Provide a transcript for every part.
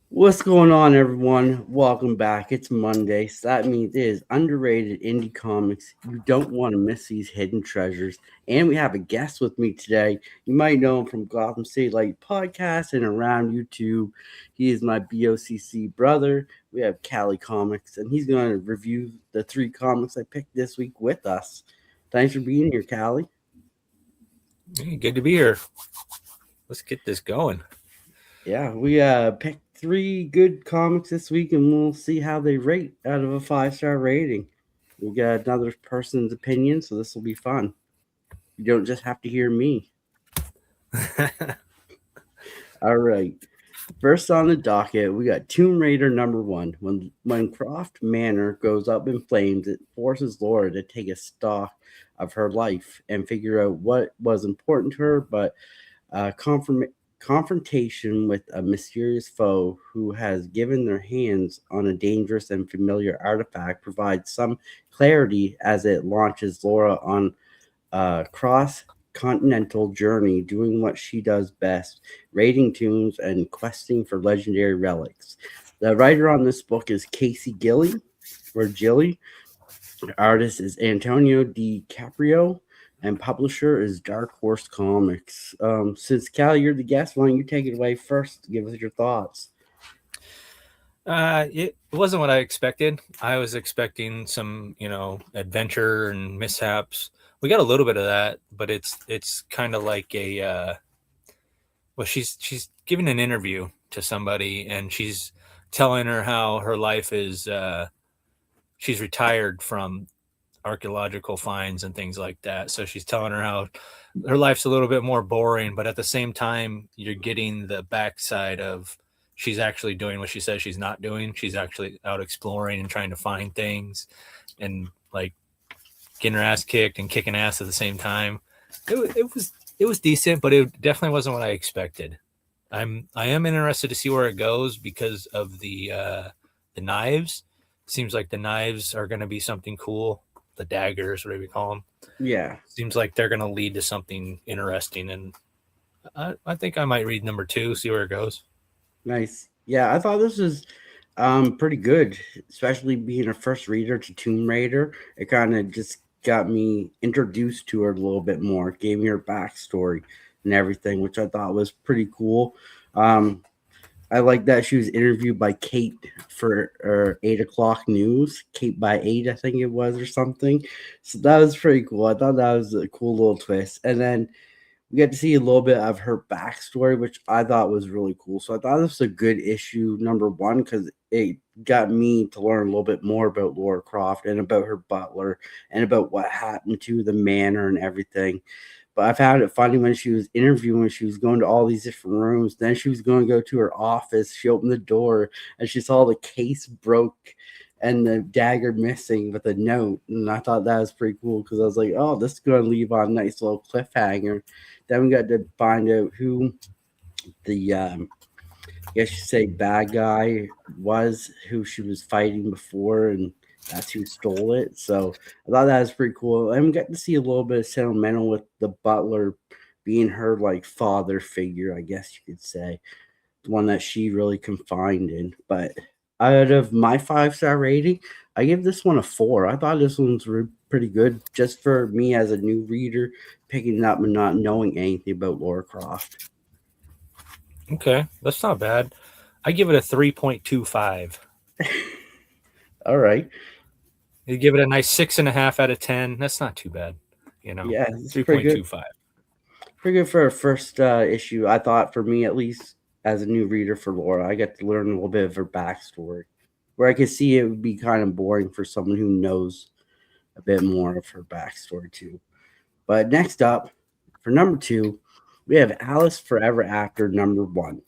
What's going on, everyone? Welcome back. It's Monday, so that means it is underrated indie comics. You don't want to miss these hidden treasures. And we have a guest with me today. You might know him from Gotham City Light Podcast and around YouTube. He is my BOCC brother. We have Cali Comics, and he's going to review the 3 comics I picked this week with us. Thanks for being here, Cali. Hey, good to be here. Let's get this going. Yeah, we picked 3 good comics this week, and we'll see how they rate out of a 5-star rating. We got another person's opinion, so this will be fun. You don't just have to hear me. All right. First on the docket, we got Tomb Raider #1. When Croft Manor goes up in flames, it forces Laura to take a stock of her life and figure out what was important to her, but confrontation with a mysterious foe who has given their hands on a dangerous and familiar artifact provides some clarity as it launches Laura on a cross-continental journey doing what she does best, raiding tombs and questing for legendary relics. The writer on this book is Casey Gilly. The artist is Antonio DiCaprio. And publisher is Dark Horse Comics. Since Cal, you're the guest, why don't you take it away first? Give us your thoughts. It wasn't what I expected. I was expecting some, adventure and mishaps. We got a little bit of that, but it's kind of like a. Well, she's giving an interview to somebody, and she's telling her how her life is. She's retired from archaeological finds and things like that. So she's telling her how her life's a little bit more boring, but at the same time, you're getting the backside of she's actually doing what she says she's not doing. She's actually out exploring and trying to find things and like getting her ass kicked and kicking ass at the same time. It was decent, but it definitely wasn't what I expected. I am interested to see where it goes because of the knives. Seems like the knives are going to be something cool. The daggers, whatever you call them. Yeah. Seems like they're going to lead to something interesting. And I think I might read #2, see where it goes. Nice. Yeah, I thought this was pretty good, especially being a first reader to Tomb Raider. It kind of just got me introduced to her a little bit more, gave me her backstory and everything, which I thought was pretty cool. I like that she was interviewed by Kate for 8 o'clock news. Kate by 8, I think it was, or something. So that was pretty cool. I thought that was a cool little twist. And then we get to see a little bit of her backstory, which I thought was really cool. So I thought this was a good issue, #1, because it got me to learn a little bit more about Laura Croft and about her butler and about what happened to the manor and everything. But I found it funny when she was interviewing, she was going to all these different rooms. Then she was going to go to her office. She opened the door and she saw the case broke and the dagger missing with a note. And I thought that was pretty cool because I was like, oh, this is going to leave on a nice little cliffhanger. Then we got to find out who the, I guess you say, bad guy was, who she was fighting before. And that's who stole it. So I thought that was pretty cool. And we got to see a little bit of sentimental with the butler being her like father figure, I guess you could say, the one that she really confined in. But out of my 5-star rating, I give this one a 4. I thought this one's pretty good just for me as a new reader picking it up and not knowing anything about Laura Croft. Okay, that's not bad. I give it a 3.25. All right. You give it a nice 6.5 out of 10. That's not too bad, Yeah, it's 3.25. Pretty good for a first issue. I thought, for me at least, as a new reader for Laura, I got to learn a little bit of her backstory, where I could see it would be kind of boring for someone who knows a bit more of her backstory too. But next up, for #2, we have Alice Forever After #1.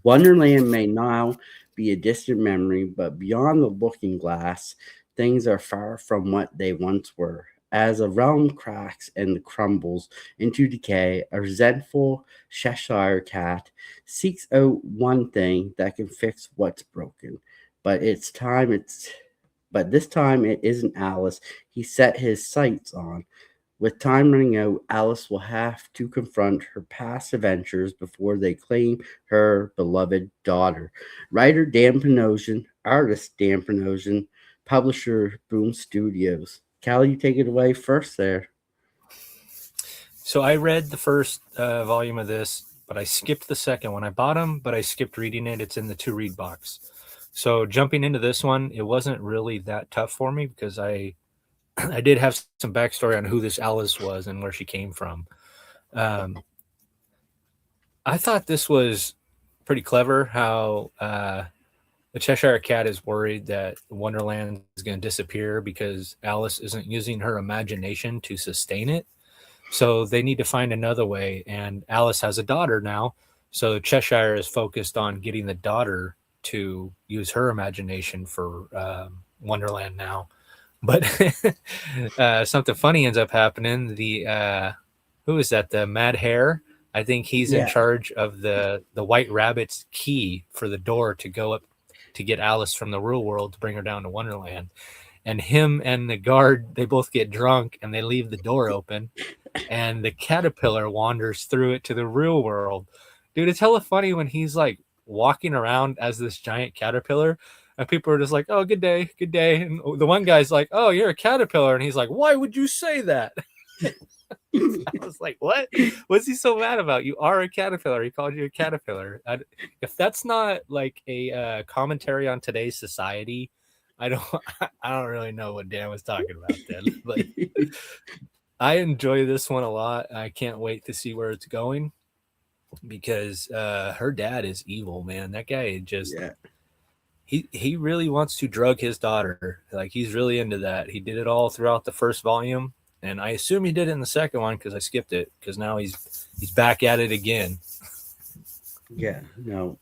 Wonderland may now be a distant memory, but beyond the looking glass, things are far from what they once were. As a realm cracks and crumbles into decay, a resentful Cheshire cat seeks out one thing that can fix what's broken. but it's time. It's but this time it isn't Alice. He set his sights on. With time running out, Alice will have to confront her past adventures before they claim her beloved daughter. Writer Dan Panosian, artist Dan Panosian, publisher Boom Studios. Cal, you take it away first there. So I read the first volume of this, but I skipped the second one. I bought them, but I skipped reading it. It's in the 2 read box. So jumping into this one, it wasn't really that tough for me because I did have some backstory on who this Alice was and where she came from. Um, I thought this was pretty clever how the Cheshire Cat is worried that Wonderland is going to disappear because Alice isn't using her imagination to sustain it. So they need to find another way. And Alice has a daughter now. So Cheshire is focused on getting the daughter to use her imagination for Wonderland now. But something funny ends up happening. Who is that? The Mad Hare. I think he's in Yeah. charge of the White Rabbit's key for the door to go up to get Alice from the real world to bring her down to Wonderland. And him and the guard, they both get drunk and they leave the door open. And the caterpillar wanders through it to the real world. Dude, it's hella funny when he's like walking around as this giant caterpillar. And people are just like, oh, good day, good day. And the one guy's like, oh, you're a caterpillar. And he's like, why would you say that? I was like, what? What's he so mad about? You are a caterpillar. He called you a caterpillar. If that's not like a commentary on today's society, I don't really know what Dan was talking about then. But I enjoy this one a lot. I can't wait to see where it's going because her dad is evil, man. That guy just he really wants to drug his daughter. Like he's really into that. He did it all throughout the first volume. And I assume he did it in the second one because I skipped it because now he's back at it again. Yeah, no.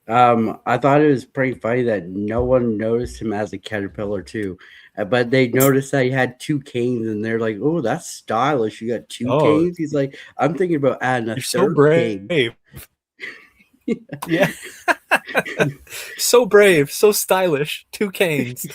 I thought it was pretty funny that no one noticed him as a caterpillar too, but they noticed that he had 2 canes, and they're like, "Oh, that's stylish. You got two canes." He's like, "I'm thinking about adding a you're third so brave." cane." Yeah, so brave, so stylish. 2 canes.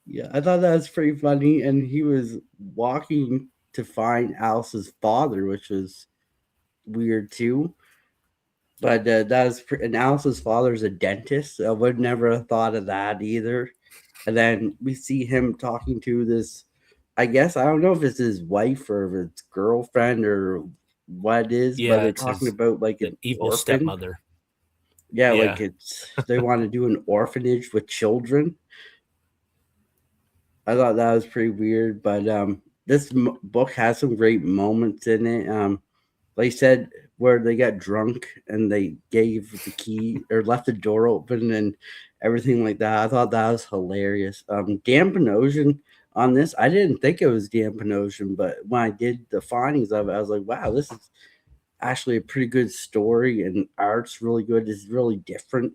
Yeah, I thought that was pretty funny, and he was walking to find Alice's father, which was weird too. But that was and Alice's father's a dentist. So I would never have thought of that either. And then we see him talking to this. I guess I don't know if it's his wife or if it's girlfriend or what it is, Yeah, but they're it's talking about like an evil orphan. stepmother. Yeah, like they want to do an orphanage with children. I thought that was pretty weird, but this book has some great moments in it. Like I said, where they got drunk and they gave the key or left the door open and everything like that. I thought that was hilarious. Dan Panosian on this, I didn't think it was Dan Panosian, but when I did the findings of it, I was like, wow, this is actually a pretty good story, and art's really good. It's really different,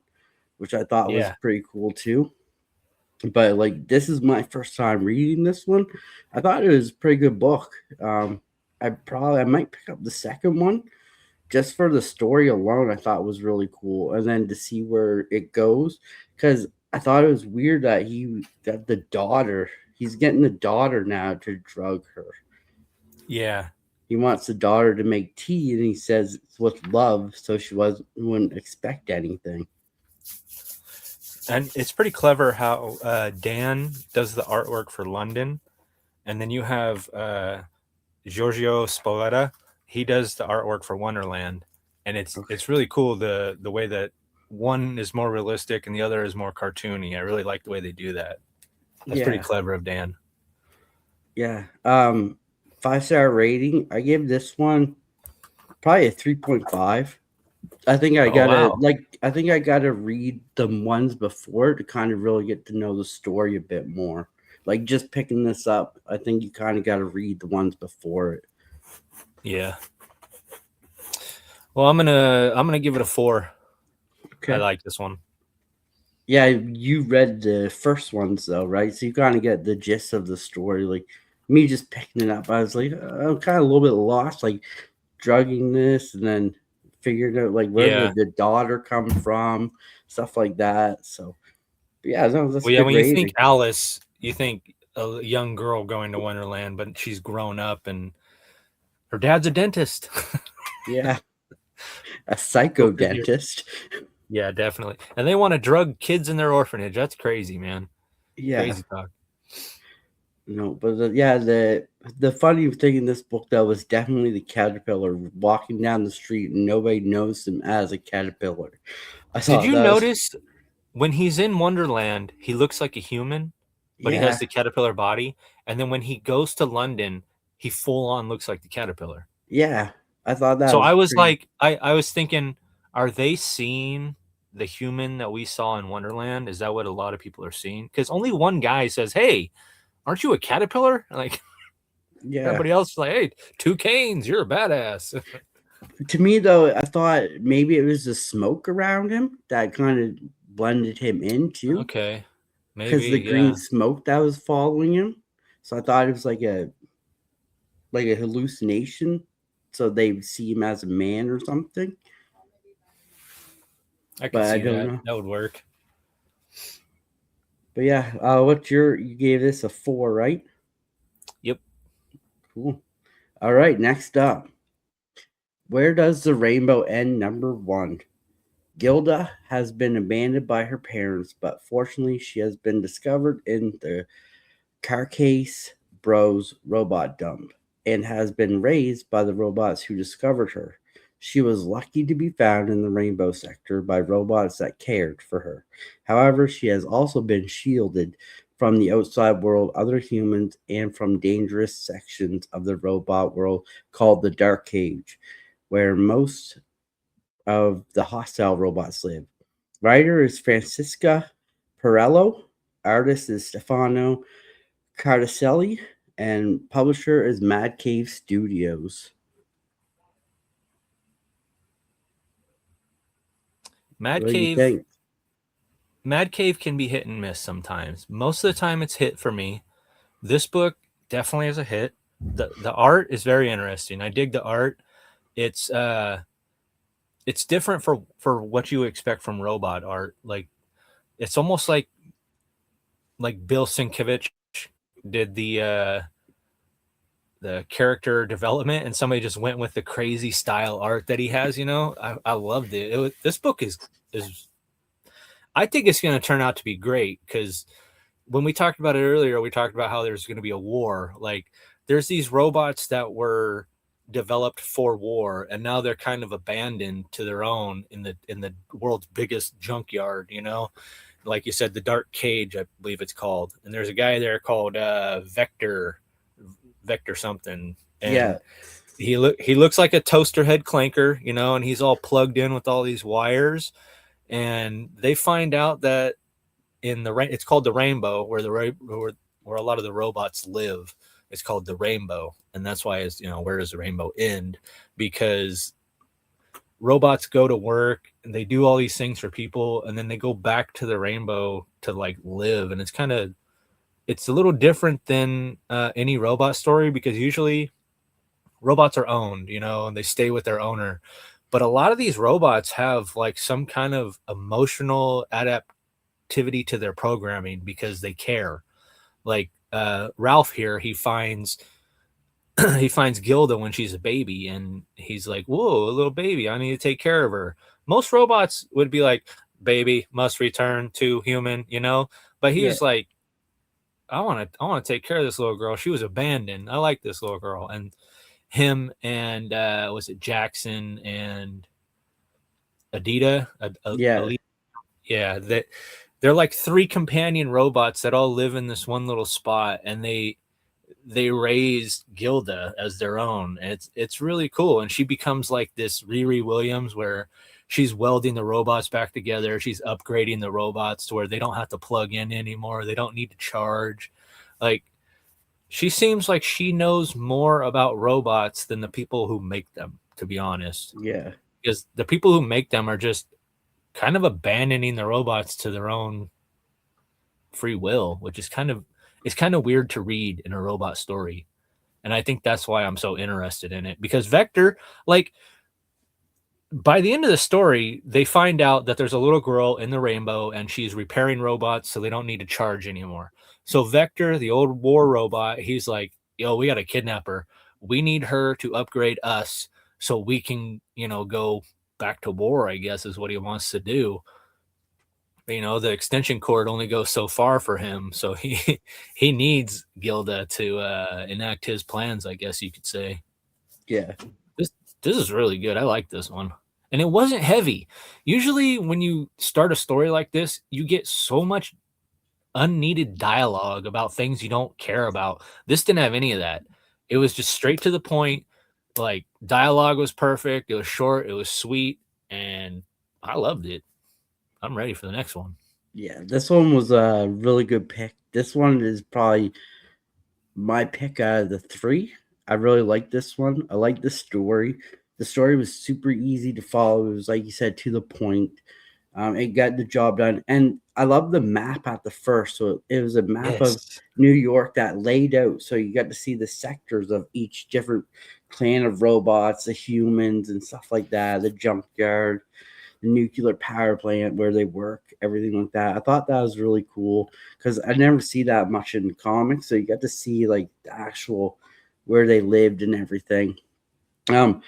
which I thought was pretty cool too. But like, this is my first time reading this one. I thought it was a pretty good book. I might pick up the second one just for the story alone. I thought was really cool, and then to see where it goes, because I thought it was weird that he got the daughter. He's getting the daughter now to drug her. Yeah, he wants the daughter to make tea, and he says it's with love, so she wouldn't expect anything. and it's pretty clever how Dan does the artwork for London, and then you have Giorgio Spoletta. He does the artwork for Wonderland, and it's really cool the way that one is more realistic and the other is more cartoony. I really like the way they do that. That's pretty clever of Dan. Yeah. 5-star rating. I give this one probably a 3.5. I think I gotta read the ones before to kind of really get to know the story a bit more. Like just picking this up, I think you kind of got to read the ones before it. Yeah. Well, I'm gonna give it a 4. Okay. I like this one. Yeah, you read the first ones though, right? So you kind of get the gist of the story. Like me just picking it up, I was like, I'm kind of a little bit lost, like drugging this and then figuring out like where did the daughter come from, stuff like that. So Yeah, no, that's Well, yeah, good when you think rating. Alice, you think a young girl going to Wonderland, but she's grown up and her dad's a dentist. Yeah, a Go psycho figure. dentist. Yeah, definitely. And they want to drug kids in their orphanage. That's crazy, man. Yeah, Crazy talk. no, but yeah, the funny thing in this book though was definitely the caterpillar walking down the street and nobody knows him as a caterpillar. I Did thought you that was notice when he's in Wonderland, he looks like a human, but he has yeah, the caterpillar body. And then when he goes to London, he full on looks like the caterpillar. yeah. I thought that So was I was pretty. like, I was thinking, are they seeing the human that we saw in Wonderland? Is that what a lot of people are seeing? Because only one guy says, "Hey, aren't you a caterpillar?" Like Yeah. everybody else is like, "Hey, two canes, you're a badass." To me though, I thought maybe it was the smoke around him that kind of blended him in too, Okay, because maybe, the green yeah. smoke that was following him. So I thought it was like a hallucination. So they see him as a man or something. I could But I see don't that. know. That would work. But yeah, what's you gave this a 4, right? Yep. Cool. All right, next up. Where does the rainbow end? Number 1. Gilda has been abandoned by her parents, but fortunately she has been discovered in the Carcase Bros robot dump and has been raised by the robots who discovered her. She was lucky to be found in the rainbow sector by robots that cared for her. However, she has also been shielded from the outside world, other humans, and from dangerous sections of the robot world called the Dark Cage, where most of the hostile robots live. Writer is Francisca Perello. Artist is Stefano Cardacelli, and publisher is Mad Cave Studios. Mad What do you Cave. think? Mad Cave can be hit and miss sometimes. Most of the time, it's hit for me. This book definitely is a hit. The art is very interesting. I dig the art. It's it's different for what you expect from robot art. Like it's almost like Bill Sienkiewicz did the character development, and somebody just went with the crazy style art that he has. You know, I loved it. This book is I think it's going to turn out to be great because when we talked about it earlier, we talked about how there's going to be a war. Like there's these robots that were developed for war and now they're kind of abandoned to their own in the world's biggest junkyard, you know, like you said, the Dark Cage, I believe it's called. And there's a guy there called Vector something, and Yeah, he looks like a toaster head clanker, you know, and he's all plugged in with all these wires. And they find out that in the it's called the Rainbow, where where a lot of the robots live. It's called the Rainbow, and that's why it's, you know, where does the rainbow end? Because robots go to work and they do all these things for people, and then they go back to the rainbow to like live. And it's a little different than any robot story, because usually robots are owned, you know, and they stay with their owner. But a lot of these robots have like some kind of emotional adaptivity to their programming because they care. Like Ralph here, he finds he finds Gilda when she's a baby, and he's like, "Whoa, a little baby! I need to take care of her." Most robots would be like, "Baby must return to human," you know. But he yeah, was like, I want to take care of this little girl. She was abandoned. I like this little girl." And him and was it Jackson and Adita? yeah, Yeah, that they're like three companion robots that all live in this one little spot, and they raise Gilda as their own. And it's really cool, and she becomes like this Riri Williams, where she's welding the robots back together. She's upgrading the robots to where they don't have to plug in anymore. They don't need to charge. Like she seems like she knows more about robots than the people who make them, to be honest. yeah, Because the people who make them are just kind of abandoning the robots to their own free will, which is kind of it's kind of weird to read in a robot story. And I think that's why I'm so interested in it, because Vector, like by the end of the story, they find out that there's a little girl in the rainbow and she's repairing robots so they don't need to charge anymore. So Vector, the old war robot, he's like, yo, we got to kidnap her. We need her to upgrade us so we can, go back to war, I guess is what he wants to do. The extension cord only goes so far for him. So he he needs Gilda to enact his plans, I guess you could say. Yeah. This this is really good. I like this one. And it wasn't heavy. Usually when you start a story like this, you get so much unneeded dialogue about things you don't care about. This didn't have any of that. It was just straight to the point. Like dialogue was perfect. It was short, it was sweet, and I loved it. I'm ready for the next one. Yeah, this one was a really good pick. This one is probably my pick out of the three. I really like this one. I like the story. The story was super easy to follow. It was, like you said, to the point. It got the job done. And I love the map at the first. So it was a map of Yes. New York that laid out. So you got to see the sectors of each different clan of robots, the humans, and stuff like that, the junkyard, the nuclear power plant where they work, everything like that. I thought that was really cool because I never see that much in comics. So you got to see like the actual where they lived and everything. Um,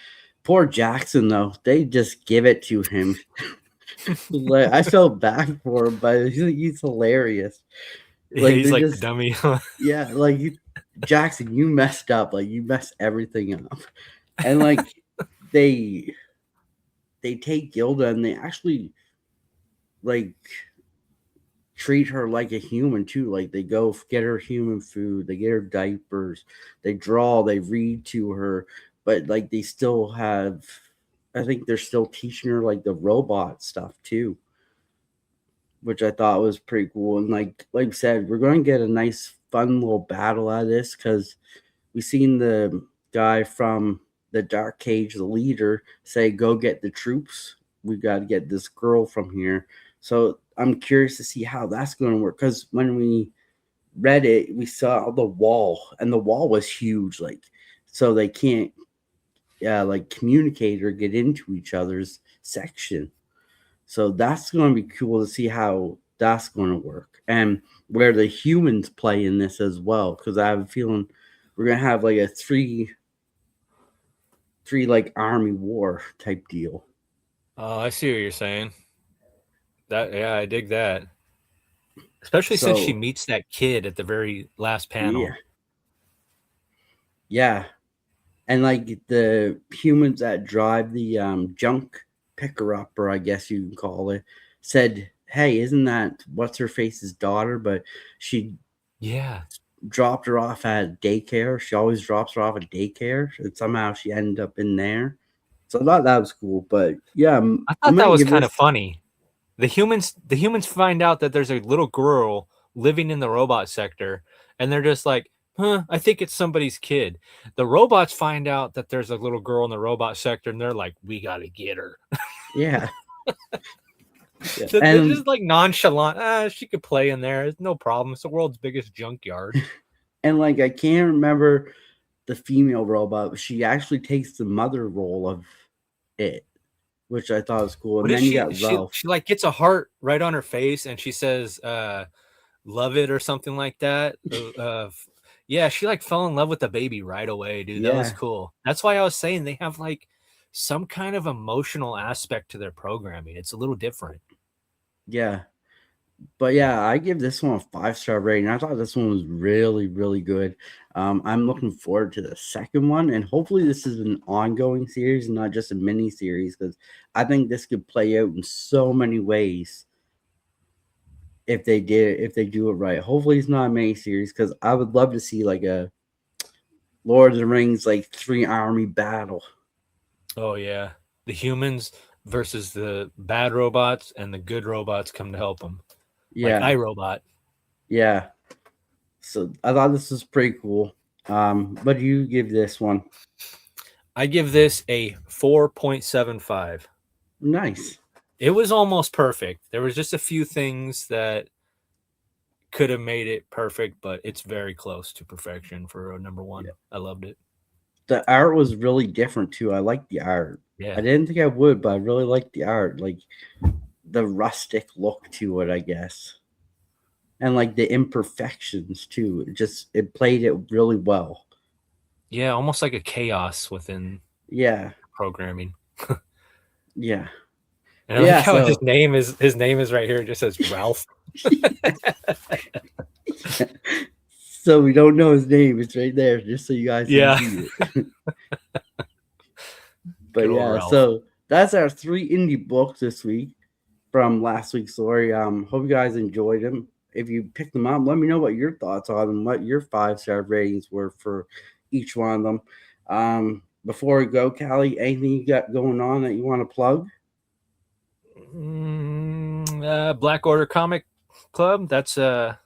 Poor Jackson though, they just give it to him. Like I felt bad for him, but he's hilarious. Yeah, Like he's they like the just dummy. yeah, like Jackson, you messed up. Like you messed everything up, and like they they take Gilda and they actually like treat her like a human too. Like they go get her human food, they get her diapers, they draw, they read to her, but like they still have. I think they're still teaching her like the robot stuff too, which I thought was pretty cool. And like I said, we're going to get a nice fun little battle out of this because we seen the guy from the Dark Cage, the leader, say, "Go get the troops. We got to get this girl from here." So I'm curious to see how that's going to work because when we read it, we saw the wall, and the wall was huge, like so they can't like communicate or get into each other's section. So that's going to be cool to see how that's going to work and where the humans play in this as well. Because I have a feeling we're going to have like a three like army war type deal. Oh, I see what you're saying. Yeah, I dig that. Especially since she So meets that kid at the very last yeah, panel. yeah, and like the humans that drive the junk picker up, or I guess you can call it, said, "Hey, isn't that what's her face's daughter?" But she Yeah. dropped her off at daycare. She always drops her off at daycare, and somehow she ended up in there. So I thought that was cool. But yeah, I I'm thought that gonna was give kind this. of funny. The humans find out that there's a little girl living in the robot sector, and they're just like, huh, I think it's somebody's kid. The robots find out that there's a little girl in the robot sector, and they're like, we gotta get her. Yeah, yeah, They're and just like nonchalant. She could play in there. It's no problem. It's the world's biggest junkyard. like I can't remember the female robot. But she actually takes the mother role of it, which I thought was cool. What And is then you she? got She Ralph. she like gets a heart right on her face, and she says, "Love it" or something like that. Yeah, she like fell in love with the baby right away, dude. That was Yeah, cool. That's why I was saying they have like some kind of emotional aspect to their programming. It's a little different. yeah. But yeah, I give this one a 5-star rating. I thought this one was really, really good. I'm looking forward to the second one, and hopefully, this is an ongoing series and not just a mini series because I think this could play out in so many ways if they do it right. Hopefully, it's not a mini series because I would love to see like a Lord of the Rings like three army battle. Oh yeah, the humans versus the bad robots, and the good robots come to help them, like Yeah, iRobot. yeah. So I thought this was pretty cool. What do you give this one? I give this a 4.75. Nice. It was almost perfect. There was just a few things that could have made it perfect, but it's very close to perfection for a number Yeah. one. I loved it. The art was really different too. I liked the art. I Yeah. didn't think I would, but I really liked the art, like the rustic look to it, I guess, and like the imperfections too. It played it really well. Yeah, almost like a chaos within Yeah, programming. yeah, And I but like yeah. how So his name is right here. It just says Ralph. so we don't know his name. It's right there, just so you guys can Yeah. see it. Good But old yeah, Ralph. so that's our 3 indie books this week from last week's story. Hope you guys enjoyed them. If you picked them up, let me know what your thoughts on them, what your 5-star ratings were for each one of them. Before we go, Callie, anything you got going on that you want to plug? Black Order Comic Club. That's a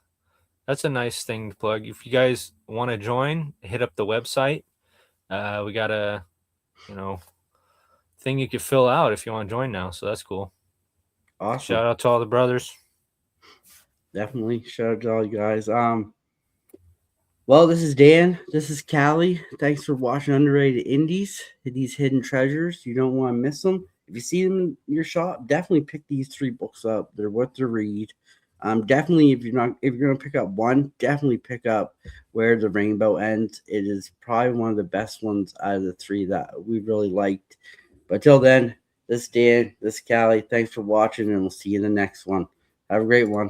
nice thing to plug. If you guys want to join, hit up the website. We got a you know thing you could fill out if you want to join now. So that's cool. Awesome. Shout out to all the brothers. Definitely. Shout out to all you guys. Well, this is Dan. This is Callie. Thanks for watching Underrated Indies. These hidden treasures. You don't want to miss them. If you see them in your shop, definitely pick these 3 books up. They're worth the read. Definitely, if you're gonna pick up one, definitely pick up Where the Rainbow Ends. It is probably one of the best ones out of the 3 that we really liked. But till then, this is Dan. This is Callie. Thanks for watching, and we'll see you in the next one. Have a great one.